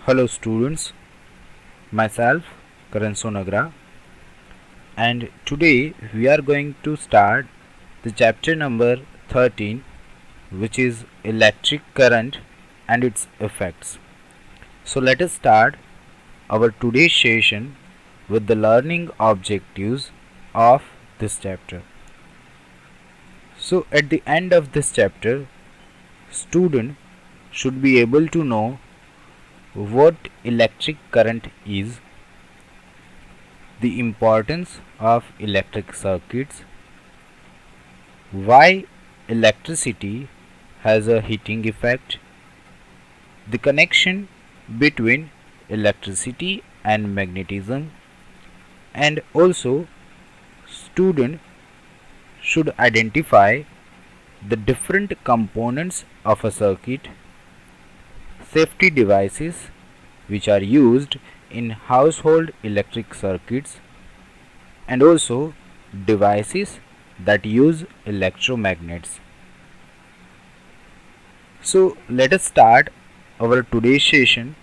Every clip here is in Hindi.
Hello students, myself Karan Sonagra, and today we are going to start the chapter number 13, which is electric current and its effects. So let us start our today's session with the learning objectives of this chapter. So at the end of this chapter, student should be able to know what electric current is, the importance of electric circuits, why electricity has a heating effect, the connection between electricity and magnetism, and also student should identify the different components of a circuit, safety devices which are used in household electric circuits, and also devices that use electromagnets. So let us start our today's session.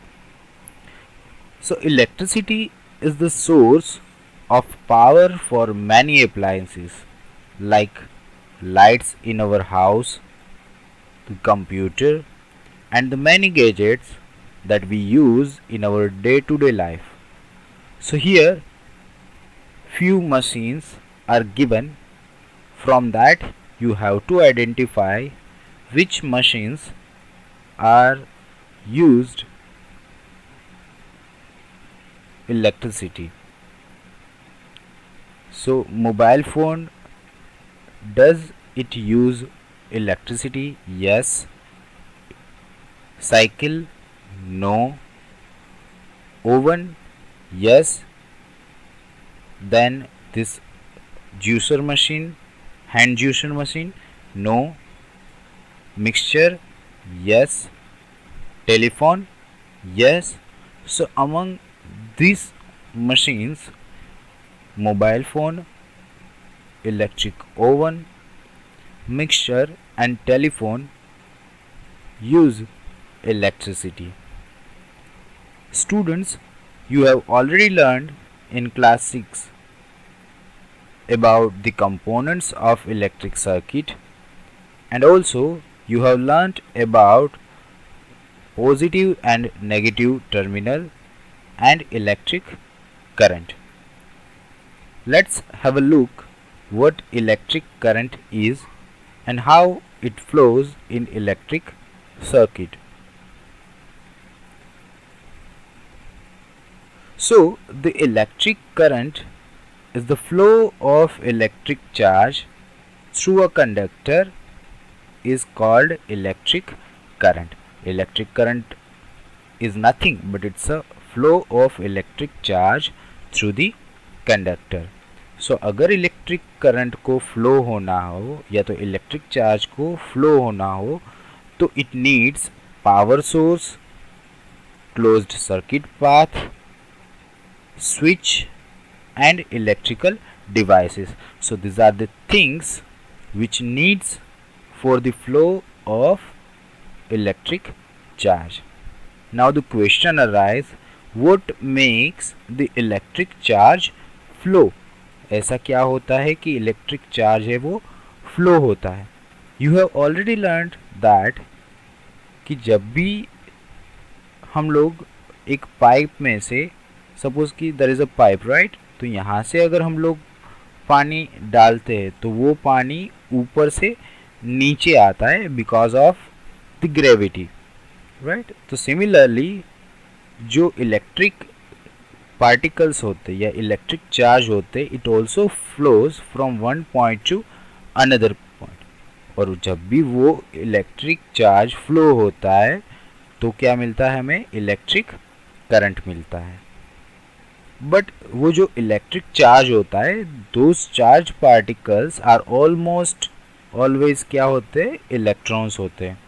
So electricity is the source of power for many appliances like lights in our house, the computer, and the many gadgets that we use in our day-to-day life. So here few machines are given. From that you have to identify which machines are used electricity. So mobile phone, does it use electricity? Yes. Cycle? No. Oven? Yes. Then this juicer machine, hand juicer machine? No. Mixture? Yes. Telephone? Yes. So among these machines, mobile phone, electric oven, mixture and telephone use electricity. Students, you have already learned in class 6 about the components of electric circuit, and also you have learnt about positive and negative terminal and electric current. Let's have a look what electric current is and how it flows in electric circuit. So the electric current is the flow of electric charge through a conductor is called electric current. Electric current is nothing but it's a flow of electric charge through the conductor. सो अगर इलेक्ट्रिक करंट को फ्लो होना हो या तो इलेक्ट्रिक चार्ज को फ्लो होना हो तो it needs power source, closed circuit path, switch and electrical devices. So these are the things which needs for the flow of electric charge. Now the question arises, what makes the electric charge flow? ऐसा क्या होता है कि इलेक्ट्रिक चार्ज है वो फ्लो होता है? You have already learned that कि जब भी हम लोग एक पाइप में से, सपोज कि there is a pipe right, तो यहाँ से अगर हम लोग पानी डालते हैं तो वो पानी ऊपर से नीचे आता है because of the gravity right. तो सिमिलरली जो इलेक्ट्रिक पार्टिकल्स होते या इलेक्ट्रिक चार्ज होते, it also flows from one point two another point. और जब भी वो इलेक्ट्रिक चार्ज फ्लो होता है तो क्या मिलता है हमें? इलेक्ट्रिक करंट मिलता है. बट वो जो इलेक्ट्रिक चार्ज होता है, those charge particles are almost always क्या होते हैं? इलेक्ट्रॉन्स होते हैं.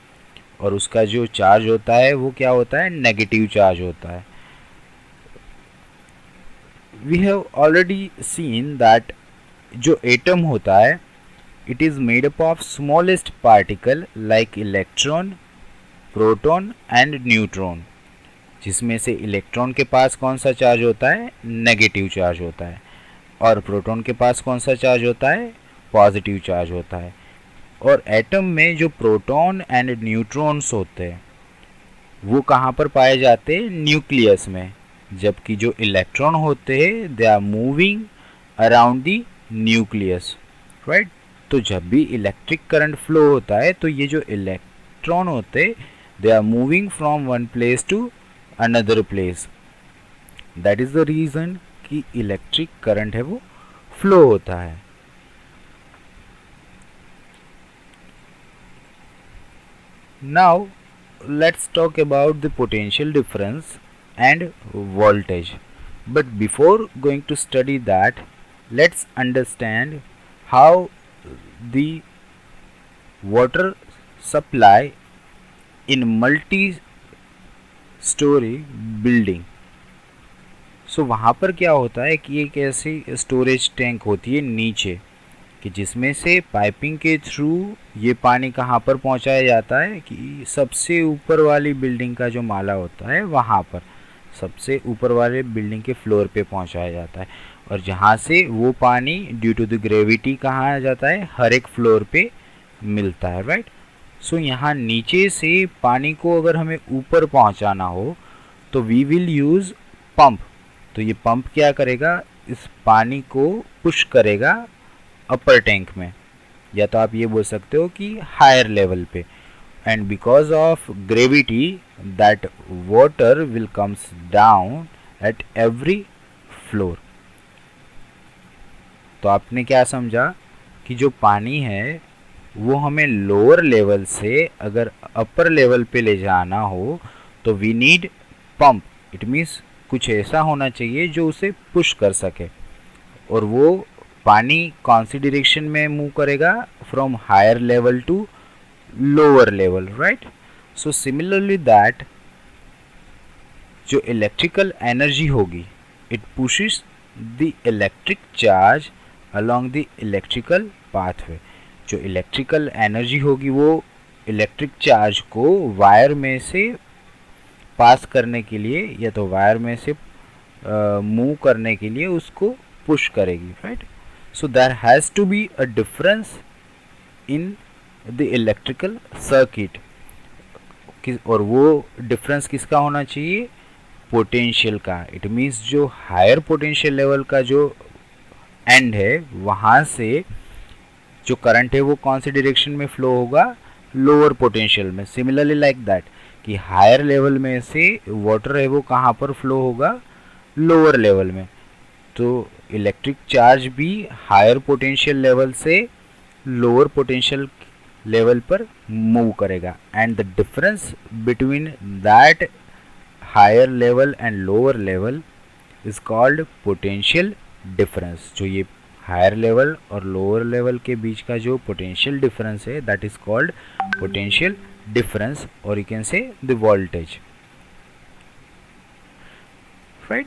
और उसका जो चार्ज होता है वो क्या होता है? नेगेटिव चार्ज होता है. We have already seen that जो एटम होता है, it is made up of smallest particle like electron, proton and neutron. जिसमें से इलेक्ट्रॉन के पास कौन सा चार्ज होता है, नेगेटिव चार्ज होता है, और प्रोटॉन के पास कौन सा चार्ज होता है, पॉजिटिव चार्ज होता है। और एटम में जो प्रोटॉन एंड न्यूट्रॉन्स होते हैं वो कहाँ पर पाए जाते हैं, न्यूक्लियस में, जबकि जो इलेक्ट्रॉन होते हैं they are moving around the nucleus, right. तो जब भी इलेक्ट्रिक करंट फ्लो होता है तो ये जो इलेक्ट्रॉन होते हैं they are moving from one place to another place. That is the reason कि इलेक्ट्रिक करंट है वो फ्लो होता है। Now let's talk about the potential difference and voltage. But before going to study that, let's understand how the water supply in multi-story building. सो वहाँ पर क्या होता है कि एक ऐसी स्टोरेज टैंक होती है नीचे कि जिसमें से पाइपिंग के थ्रू ये पानी कहाँ पर पहुँचाया जाता है कि सबसे ऊपर वाली बिल्डिंग का जो माला होता है वहाँ पर, सबसे ऊपर वाले बिल्डिंग के फ्लोर पे पहुँचाया जाता है, और जहाँ से वो पानी ड्यू टू द ग्रेविटी कहाँ आ जाता है, हर एक फ्लोर पे मिलता है, राइट। सो यहाँ नीचे से पानी को अगर हमें ऊपर पहुँचाना हो तो वी विल यूज़ पंप। तो ये पंप क्या करेगा, इस पानी को पुश करेगा अपर टैंक में, या तो आप ये बोल सकते हो कि हायर लेवल पे, and because of gravity that water will comes down at every floor. तो आपने क्या समझा कि जो पानी है वो हमें लोअर लेवल से अगर अपर लेवल पे ले जाना हो तो we need pump. It means कुछ ऐसा होना चाहिए जो उसे पुश कर सके, और वो पानी कौन सी डायरेक्शन में मूव करेगा, from higher level to lower level, right. So similarly that जो इलेक्ट्रिकल एनर्जी होगी it pushes the electric charge along the electrical pathway. जो इलेक्ट्रिकल एनर्जी होगी वो इलेक्ट्रिक चार्ज को वायर में से पास करने के लिए या तो वायर में से मूव करने के लिए उसको पुश करेगी, right. So there has to be a difference in the electrical circuit, और वो डिफरेंस किसका होना चाहिए, पोटेंशियल का। इट मीन्स जो हायर पोटेंशियल लेवल का जो एंड है वहाँ से जो करंट है वो कौन सी डायरेक्शन में फ्लो होगा, लोअर पोटेंशियल में। सिमिलरली लाइक दैट कि हायर लेवल में से वाटर है वो कहाँ पर फ्लो होगा, लोअर लेवल में। तो इलेक्ट्रिक चार्ज भी हायर पोटेंशियल लेवल से लोअर पोटेंशियल लेवल पर मूव करेगा, and the difference between that higher level and lower level is called potential difference. जो ये हायर लेवल और लोअर लेवल के बीच का जो पोटेंशियल डिफरेंस है that is called potential difference, और you can say the voltage, right.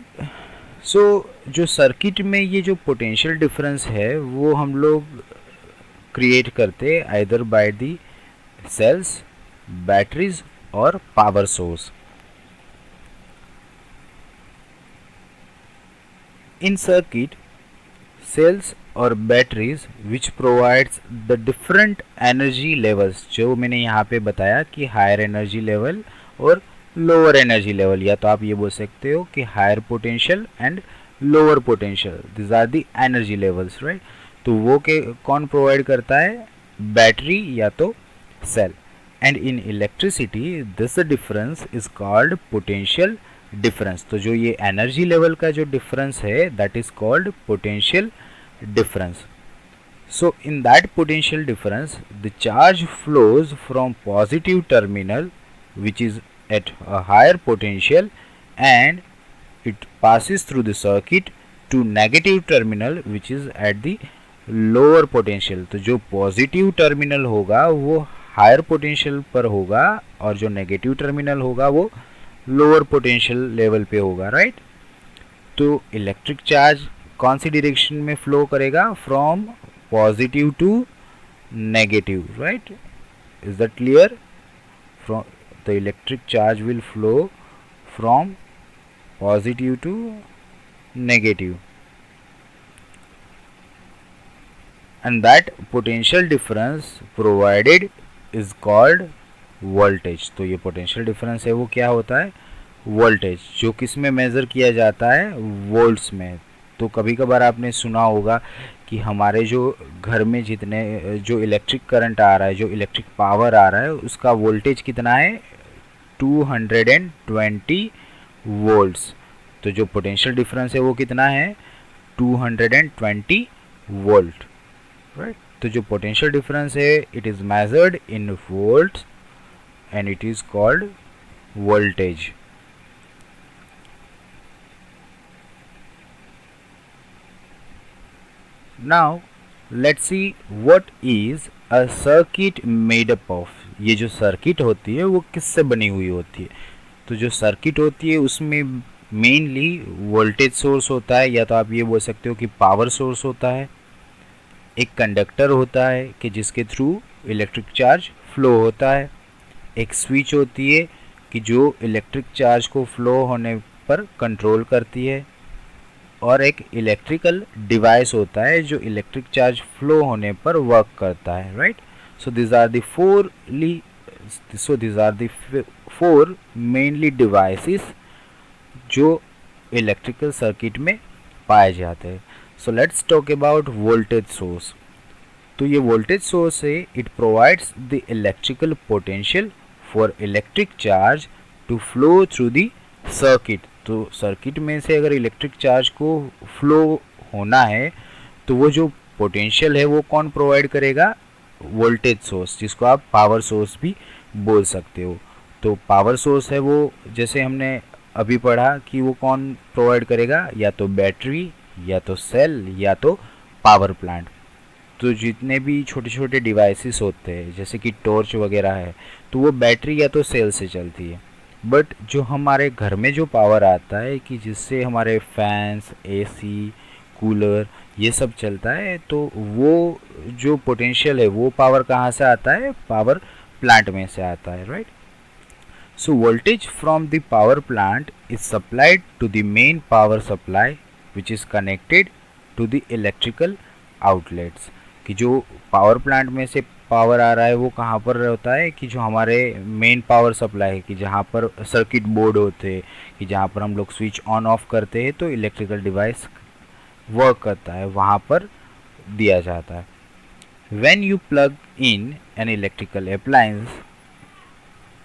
So जो सर्किट में ये जो पोटेंशियल डिफरेंस है वो हम लोग क्रिएट करते हैं either by the cells, batteries और power source. In circuit cells और batteries which provides the different energy levels, जो मैंने यहाँ पे बताया कि हायर एनर्जी लेवल और लोअर एनर्जी लेवल, या तो आप ये बोल सकते हो कि higher potential and lower potential, this are the energy levels, right. तो वो के कौन प्रोवाइड करता है, बैटरी या तो cell. And in electricity this difference is called potential difference. तो जो ये एनर्जी लेवल का जो डिफरेंस है that is called potential difference. So in that potential difference the charge flows from positive terminal which is at a higher potential and it passes through the circuit to negative terminal which is at the lower potential। तो जो पॉजिटिव टर्मिनल होगा वो हायर पोटेंशियल पर होगा और जो नेगेटिव टर्मिनल होगा वो लोअर पोटेंशियल लेवल पे होगा, राइट। तो इलेक्ट्रिक चार्ज कौन सी डायरेक्शन में फ्लो करेगा, from positive to negative, right. Is that clear? From the electric charge will flow from positive to negative, and that potential difference provided is called voltage. तो ये potential difference है वो क्या होता है, वोल्टेज, जो किस में मेज़र किया जाता है, वोल्ट्स में। तो कभी कभार आपने सुना होगा कि हमारे जो घर में जितने जो इलेक्ट्रिक करंट आ रहा है, जो इलेक्ट्रिक पावर आ रहा है, उसका वोल्टेज कितना है, 220 वोल्ट्स। तो जो पोटेंशियल डिफरेंस है वो कितना है, 220 वोल्ट, राइट। तो जो पोटेंशियल डिफरेंस है it is measured in volts and it is called voltage. Now let's see what is a circuit made up of. ये जो सर्किट होती है वो किससे बनी हुई होती है। तो जो सर्किट होती है उसमें मेनली वोल्टेज सोर्स होता है, या तो आप ये बोल सकते हो कि पावर सोर्स होता है, एक कंडक्टर होता है कि जिसके थ्रू इलेक्ट्रिक चार्ज फ्लो होता है, एक स्विच होती है कि जो इलेक्ट्रिक चार्ज को फ्लो होने पर कंट्रोल करती है, और एक इलेक्ट्रिकल डिवाइस होता है जो इलेक्ट्रिक चार्ज फ्लो होने पर वर्क करता है, right. So this are the four mainly devices जो इलेक्ट्रिकल सर्किट में पाए जाते हैं। So let's talk about voltage source. तो ये वोल्टेज सोर्स है, it provides the electrical potential for electric charge to flow through the circuit. तो सर्किट में से अगर इलेक्ट्रिक चार्ज को फ्लो होना है तो वो जो पोटेंशियल है वो कौन प्रोवाइड करेगा, वोल्टेज सोर्स, जिसको आप पावर सोर्स भी बोल सकते हो। तो पावर सोर्स है वो, जैसे हमने अभी पढ़ा कि वो कौन प्रोवाइड करेगा, या तो बैटरी, या तो सेल, या तो पावर प्लांट। तो जितने भी छोटे छोटे डिवाइसेस होते हैं जैसे कि टॉर्च वगैरह है, तो वो बैटरी या तो सेल से चलती है। बट जो हमारे घर में जो पावर आता है कि जिससे हमारे फैंस, एसी, कूलर ये सब चलता है, तो वो जो पोटेंशियल है वो पावर कहाँ से आता है, पावर प्लांट में से आता है, right. So voltage from the power plant is supplied to the main power supply which is connected to the electrical outlets. कि जो पावर प्लांट में से पावर आ रहा है वो कहाँ पर होता है, कि जो हमारे मेन पावर सप्लाई है, कि जहाँ पर सर्किट बोर्ड होते हैं, कि जहाँ पर हम लोग स्विच ऑन ऑफ करते हैं तो इलेक्ट्रिकल डिवाइस वर्क करता है, वहाँ पर दिया जाता है। When you plug in an electrical appliance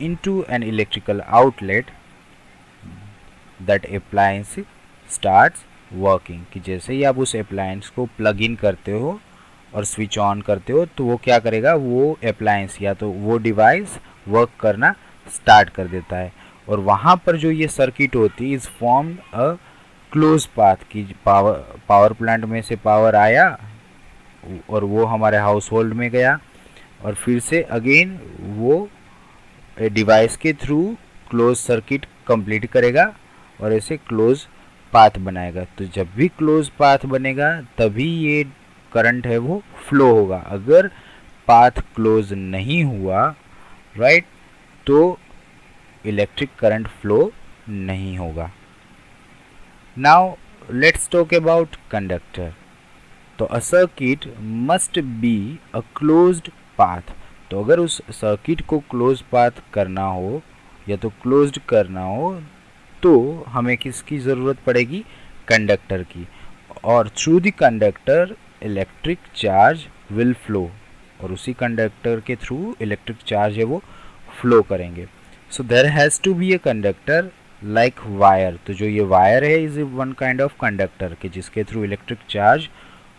into an electrical outlet, that appliance starts working. कि जैसे ही आप उस अप्लायंस को प्लग इन करते हो और स्विच ऑन करते हो तो वो क्या करेगा, वो अप्लायंस या तो वो डिवाइस वर्क करना स्टार्ट कर देता है। और वहाँ पर जो ये सर्किट होती है is form a close path, की पावर प्लांट में से पावर आया और वो हमारे हाउस होल्ड में गया, और फिर से अगेन वो डिवाइस के थ्रू क्लोज सर्किट कंप्लीट करेगा और ऐसे क्लोज पाथ बनाएगा। तो जब भी क्लोज पाथ बनेगा तभी ये करंट है वो फ्लो होगा। अगर पाथ क्लोज नहीं हुआ, राइट, तो इलेक्ट्रिक करंट फ्लो नहीं होगा। Now let's talk about conductor. तो a circuit must be a closed path. तो अगर उस सर्किट को क्लोज पाथ करना हो या तो क्लोज्ड करना हो तो हमें किसकी ज़रूरत पड़ेगी, कंडक्टर की। और through the conductor electric charge will flow, और उसी कंडक्टर के थ्रू इलेक्ट्रिक चार्ज है वो फ्लो करेंगे। So there has to be a conductor like wire. तो जो ये वायर है is one kind of conductor कि जिसके थ्रू इलेक्ट्रिक चार्ज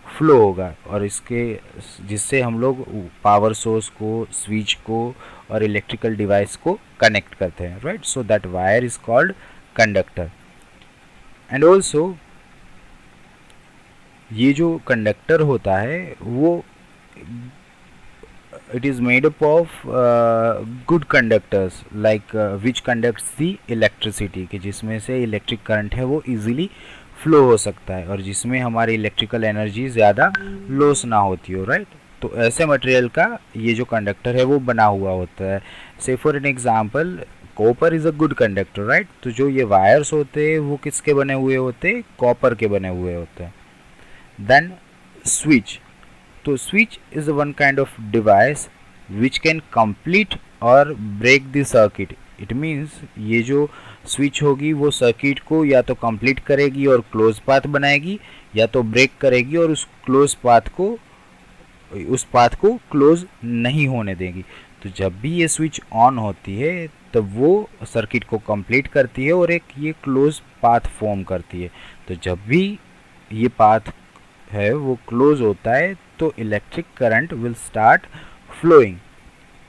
फ्लो होगा, और इसके जिससे हम लोग पावर सोर्स को, स्विच को और इलेक्ट्रिकल डिवाइस को कनेक्ट करते हैं, right. So that wire is called conductor. And also ये जो कंडक्टर होता है वो it is made up of good conductors like which conducts the electricity, कि जिसमें से इलेक्ट्रिक करंट है वो इजीली फ्लो हो सकता है और जिसमें हमारी इलेक्ट्रिकल एनर्जी ज़्यादा लॉस ना होती हो, राइट। तो ऐसे मटेरियल का ये जो कंडक्टर है वो बना हुआ होता है। से for an example copper is a good conductor, right. तो जो ये वायर्स होते हैं वो किसके बने हुए होते हैं, कॉपर के बने हुए होते हैं। देन स्विच, तो switch is one kind of device which can complete और break the circuit. It means ये जो स्विच होगी वो सर्किट को या तो कंप्लीट करेगी और क्लोज पाथ बनाएगी, या तो ब्रेक करेगी और उस पाथ को क्लोज नहीं होने देगी। तो जब भी ये स्विच ऑन होती है तब वो सर्किट को कंप्लीट करती है और एक ये क्लोज पाथ फॉर्म करती है। तो जब भी ये पाथ है वो क्लोज होता है तो electric current will start flowing,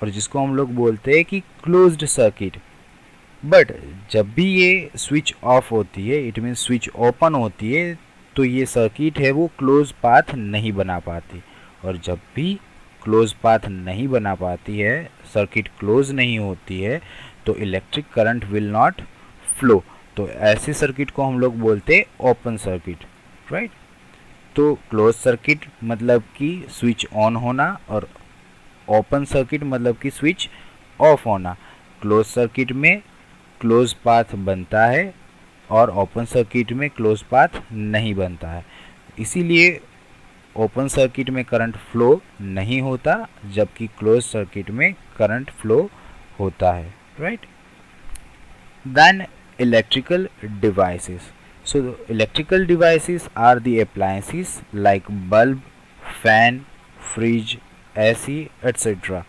और जिसको हम लोग बोलते हैं कि क्लोज्ड सर्किट। बट जब भी ये स्विच ऑफ होती है, इट मीन्स स्विच ओपन होती है, तो ये सर्किट है वो क्लोज पाथ नहीं बना पाती। और जब भी क्लोज पाथ नहीं बना पाती है, सर्किट क्लोज नहीं होती है, तो electric current will not flow. तो ऐसे सर्किट को हम लोग बोलते हैं ओपन सर्किट, राइट। तो क्लोज सर्किट मतलब कि स्विच ऑन होना, और ओपन सर्किट मतलब कि स्विच ऑफ होना। क्लोज सर्किट में क्लोज पाथ बनता है और ओपन सर्किट में क्लोज पाथ नहीं बनता है। इसीलिए ओपन सर्किट में करंट फ्लो नहीं होता, जबकि क्लोज सर्किट में करंट फ्लो होता है, right. Then electrical devices, so the electrical devices are the appliances like bulb, fan, fridge, AC, etc.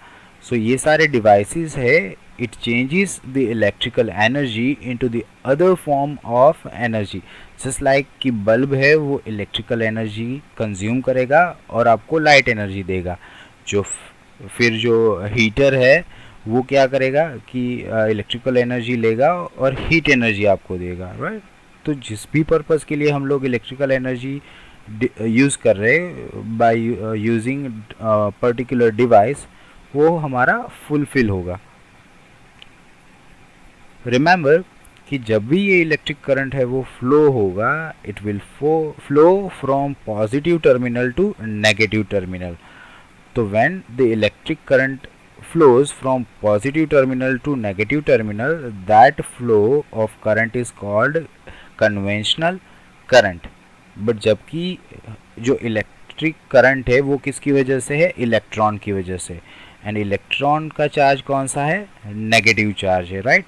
so ये सारे devices है, it changes the electrical energy into the other form of energy. just like कि बल्ब है वो इलेक्ट्रिकल एनर्जी कंज्यूम करेगा और आपको लाइट एनर्जी देगा। फिर जो हीटर है वो क्या करेगा कि इलेक्ट्रिकल एनर्जी लेगा और हीट एनर्जी आपको देगा, राइट। तो जिस भी पर्पज़ के लिए हम लोग इलेक्ट्रिकल एनर्जी यूज़ कर रहे हैं बाय यूजिंग पर्टिकुलर डिवाइस, वो हमारा फुलफिल होगा। रिमेंबर कि जब भी ये इलेक्ट्रिक करंट है वो फ्लो होगा, it will flow from positive terminal to negative terminal. तो when the electric current flows from positive terminal to negative terminal, that flow of current is called conventional current. But जबकि जो इलेक्ट्रिक करंट है वो किसकी वजह से है, इलेक्ट्रॉन की वजह से। एंड इलेक्ट्रॉन का चार्ज कौन सा है, नेगेटिव चार्ज है, राइट।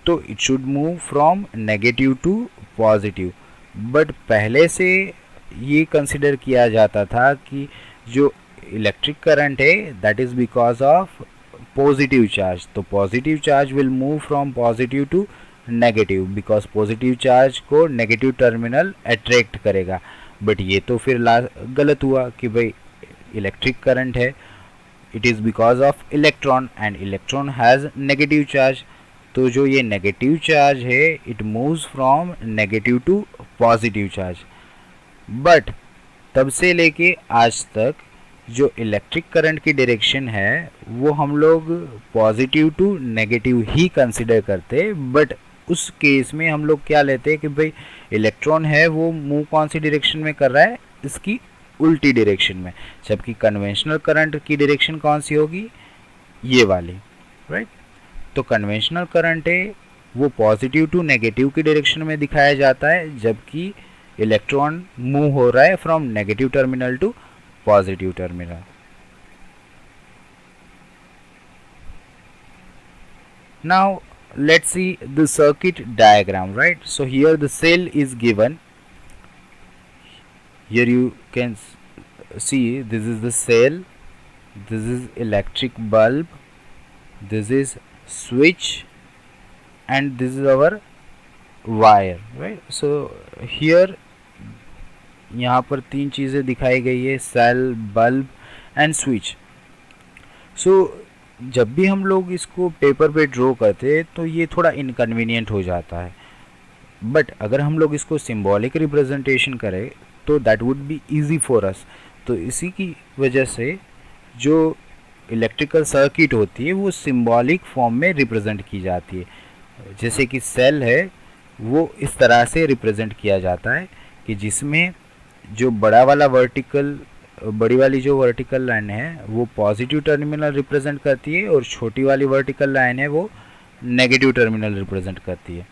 तो it should move from negative to positive. But पहले से ये कंसिडर किया जाता था कि जो इलेक्ट्रिक करंट है that is because of positive charge. तो positive charge will move from positive to negative because positive charge को नेगेटिव टर्मिनल अट्रैक्ट करेगा। बट ये तो फिर गलत हुआ कि भाई इलेक्ट्रिक करंट है, it is because of electron and electron has negative charge. तो जो ये नेगेटिव चार्ज है it moves from negative to positive charge. But तब से लेके आज तक जो इलेक्ट्रिक करंट की डायरेक्शन है वो हम लोग पॉजिटिव टू नेगेटिव ही कंसिडर करते हैं। बट उस केस में हम लोग क्या लेते हैं कि भाई इलेक्ट्रॉन है वो मूव कौन सी डायरेक्शन में कर रहा है, इसकी उल्टी डायरेक्शन में। जबकि कन्वेंशनल करंट की डायरेक्शन कौन सी होगी, ये वाली, राइट। तो कन्वेंशनल करंट है वो पॉजिटिव टू नेगेटिव की डायरेक्शन में दिखाया जाता है, जबकि इलेक्ट्रॉन मूव हो रहा है from negative terminal to positive terminal. Now let's see the circuit diagram, right. So here the cell is given. Here you can see this is the cell, this is electric bulb, this is switch, and this is our wire, right. So here यहाँ पर तीन चीज़ें दिखाई गई है, सेल, बल्ब एंड स्विच। सो जब भी हम लोग इसको पेपर पे ड्रॉ करते हैं तो ये थोड़ा इनकन्वीनियंट हो जाता है। बट अगर हम लोग इसको सिंबॉलिक रिप्रेजेंटेशन करें तो that would be easy for us. तो इसी की वजह से जो इलेक्ट्रिकल सर्किट होती है वो सिंबॉलिक फॉर्म में रिप्रेजेंट की जाती है। जैसे कि सेल है वो इस तरह से रिप्रेजेंट किया जाता है कि जिसमें जो बड़ी वाली जो वर्टिकल लाइन है वो पॉजिटिव टर्मिनल रिप्रेजेंट करती है और छोटी वाली वर्टिकल लाइन है वो नेगेटिव टर्मिनल रिप्रेजेंट करती है।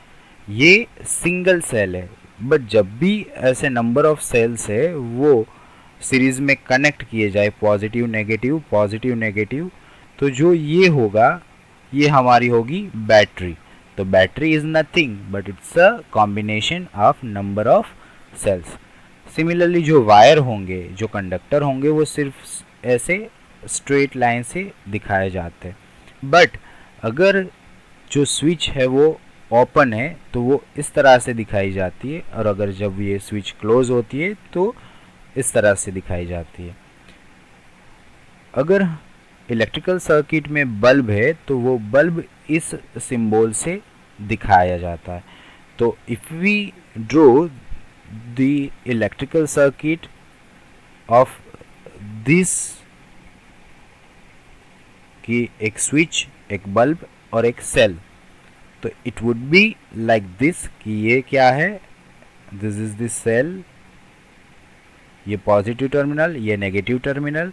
ये सिंगल सेल है, बट जब भी ऐसे नंबर ऑफ सेल्स है वो सीरीज में कनेक्ट किए जाए, पॉजिटिव नेगेटिव, तो जो ये होगा ये हमारी होगी बैटरी। तो battery is nothing but it's a combination of number of cells. Similarly जो वायर होंगे, जो कंडक्टर होंगे, वो सिर्फ ऐसे स्ट्रेट लाइन से दिखाए जाते हैं, बट अगर जो स्विच है वो ओपन है तो वो इस तरह से दिखाई जाती है, और अगर जब ये स्विच क्लोज होती है तो इस तरह से दिखाई जाती है। अगर इलेक्ट्रिकल सर्किट में बल्ब है तो वो बल्ब इस सिंबल से दिखाया जाता है। तो if we draw the electrical circuit of this, कि एक स्विच, एक बल्ब और एक सेल, तो it would be like this, कि ये क्या है, दिस इज दिस सेल, ये पॉजिटिव टर्मिनल, ये नेगेटिव टर्मिनल,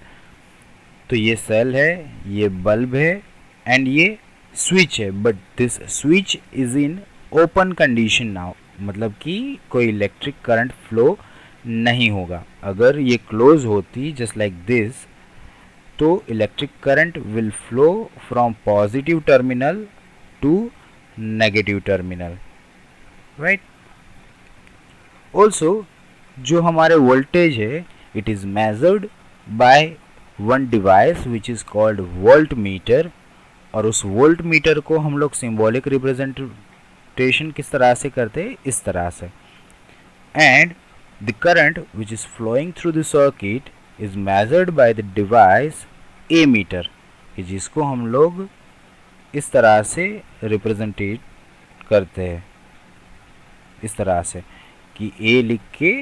तो ये सेल है, ये बल्ब है एंड ये स्विच है, but this switch is in open condition now, मतलब कि कोई इलेक्ट्रिक करंट फ्लो नहीं होगा। अगर ये क्लोज होती जस्ट लाइक दिस, तो electric current will flow from positive terminal to negative terminal, right. Also जो हमारे वोल्टेज है, it is measured by one device which is called voltmeter, और उस वोल्ट मीटर को हम लोग सिंबॉलिक रिप्रेजेंटेशन किस तरह से करते हैं, इस तरह से। And the current which is flowing through the circuit is measured by the device ammeter, कि जिसको हम लोग इस तरह से रिप्रेजेंटेट करते हैं, इस तरह से कि ए लिख के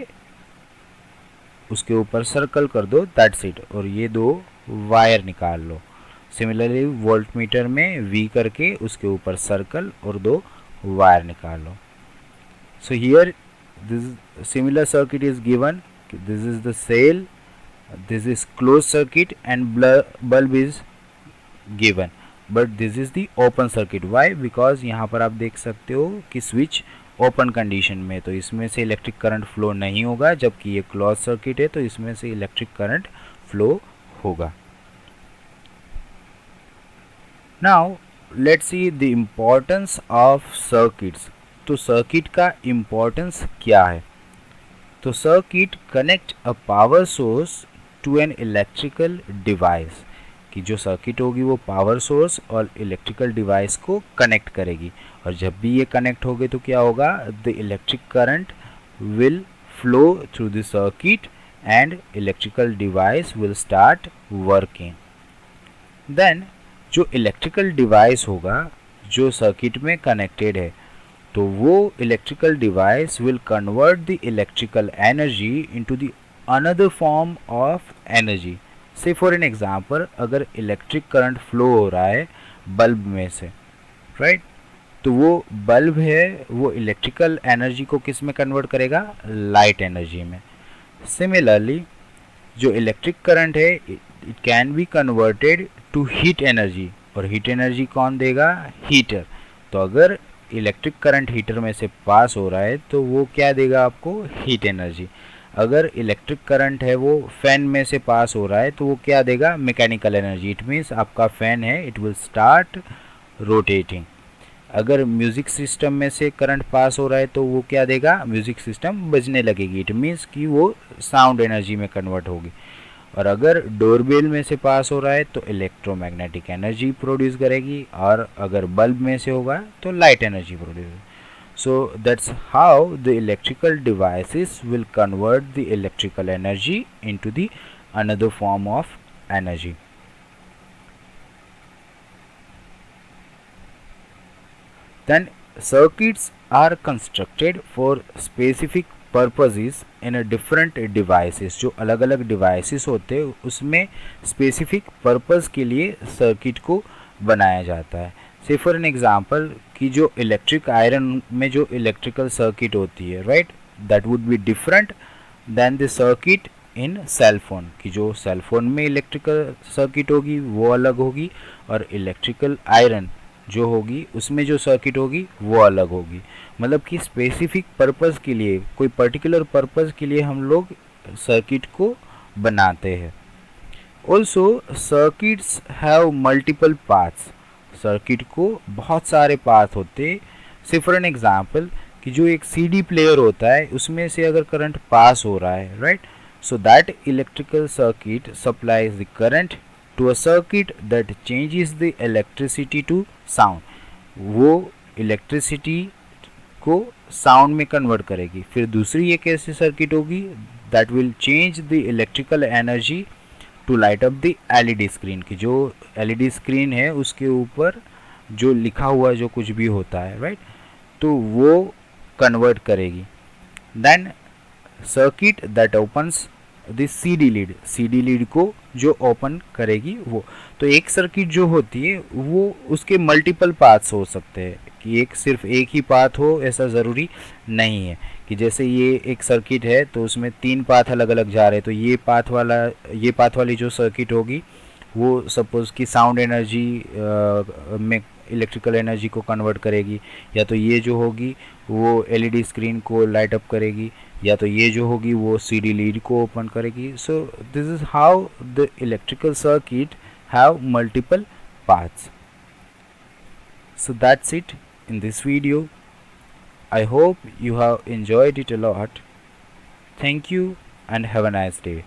उसके ऊपर सर्कल कर दो, दैट्स इट, और ये दो वायर निकाल लो। सिमिलरली वोल्ट मीटर में वी करके उसके ऊपर सर्कल और दो वायर निकाल लो। So here this similar circuit is given, this is the cell, this is closed circuit and bulb is given, but this is the open circuit. why? because यहाँ पर आप देख सकते हो कि स्विच ओपन कंडीशन में, तो इसमें से इलेक्ट्रिक करंट फ्लो नहीं होगा, जबकि ये क्लोज सर्किट है तो इसमें से इलेक्ट्रिक करंट फ्लो होगा। Now let's see the importance of circuits. तो सर्किट का इम्पोर्टेंस क्या है? तो circuit connect a power source to an electrical device, कि जो सर्किट होगी वो पावर सोर्स और इलेक्ट्रिकल डिवाइस को कनेक्ट करेगी, और जब भी ये कनेक्ट होगी तो क्या होगा, the electric current will flow through the circuit and electrical device will start working. Then जो इलेक्ट्रिकल डिवाइस होगा जो सर्किट में कनेक्टेड है, तो वो electrical device will convert the electrical energy into the another form of energy. Say for an example, अगर इलेक्ट्रिक करंट फ्लो हो रहा है बल्ब में से, राइट, तो वो बल्ब है वो इलेक्ट्रिकल एनर्जी को किस में कन्वर्ट करेगा, लाइट एनर्जी में। सिमिलरली जो इलेक्ट्रिक करंट है it can be converted to heat energy, और हीट एनर्जी कौन देगा, हीटर। तो अगर इलेक्ट्रिक करंट हीटर में से पास हो रहा है तो वो क्या देगा आपको, हीट एनर्जी। अगर इलेक्ट्रिक करंट है वो फैन में से पास हो रहा है तो वो क्या देगा, मैकेनिकल एनर्जी। इट मीन्स आपका फैन है इट विल स्टार्ट रोटेटिंग। अगर म्यूज़िक सिस्टम में से करंट पास हो रहा है तो वो क्या देगा, म्यूज़िक सिस्टम बजने लगेगी। इट मीन्स कि वो साउंड एनर्जी में कन्वर्ट होगी। और अगर डोरबेल में से पास हो रहा है तो इलेक्ट्रोमैग्नेटिक एनर्जी प्रोड्यूस करेगी, और अगर बल्ब में से होगा तो light energy produce. So that's how the electrical devices will convert the electrical energy into the another form of energy. Then circuits are constructed for specific purposes in a different devices. जो अलग अलग devices होते हैं उसमें specific purpose के लिए circuit को बनाया जाता है। से फॉर एन एग्जाम्पल कि जो इलेक्ट्रिक आयरन में जो इलेक्ट्रिकल सर्किट होती है, right, that would be different than the circuit in cell phone, कि जो सेल फोन में इलेक्ट्रिकल सर्किट होगी वो अलग होगी, और इलेक्ट्रिकल आयरन जो होगी उसमें जो सर्किट होगी वो अलग होगी। मतलब कि स्पेसिफिक पर्पस के लिए, कोई पर्टिकुलर पर्पस के लिए हम लोग सर्किट को बनाते हैं। Also circuits have multiple paths, circuit को बहुत सारे पाथ होते हैं। से फॉर एन एग्जाम्पल कि जो एक सीडी प्लेयर होता है उसमें से अगर करंट पास हो रहा है, right, so that electrical circuit supplies the current to a circuit that changes the electricity to sound, वो इलेक्ट्रिसिटी को साउंड में कन्वर्ट करेगी। फिर दूसरी एक ऐसी सर्किट होगी that will change the electrical energy to light up the LED screen, की जो एलईडी स्क्रीन है उसके ऊपर जो लिखा हुआ जो कुछ भी होता है, राइट, तो वो कन्वर्ट करेगी। Then circuit that opens the CD lead को जो ओपन करेगी वो। तो एक सर्किट जो होती है वो उसके मल्टीपल पाथ्स हो सकते हैं, कि एक सिर्फ एक ही पाथ हो ऐसा ज़रूरी नहीं है। कि जैसे ये एक सर्किट है तो उसमें 3 पाथ अलग अलग जा रहे हैं, तो ये पाथ वाली जो सर्किट होगी वो सपोज़ कि साउंड एनर्जी में इलेक्ट्रिकल एनर्जी को कन्वर्ट करेगी, या तो ये जो होगी वो एलईडी स्क्रीन को लाइट अप करेगी, या तो ये जो होगी वो सीडी लीड को ओपन करेगी। So this is how the electrical circuit have multiple paths. So that's it in this video. I hope you have enjoyed it a lot. Thank you and have a nice day.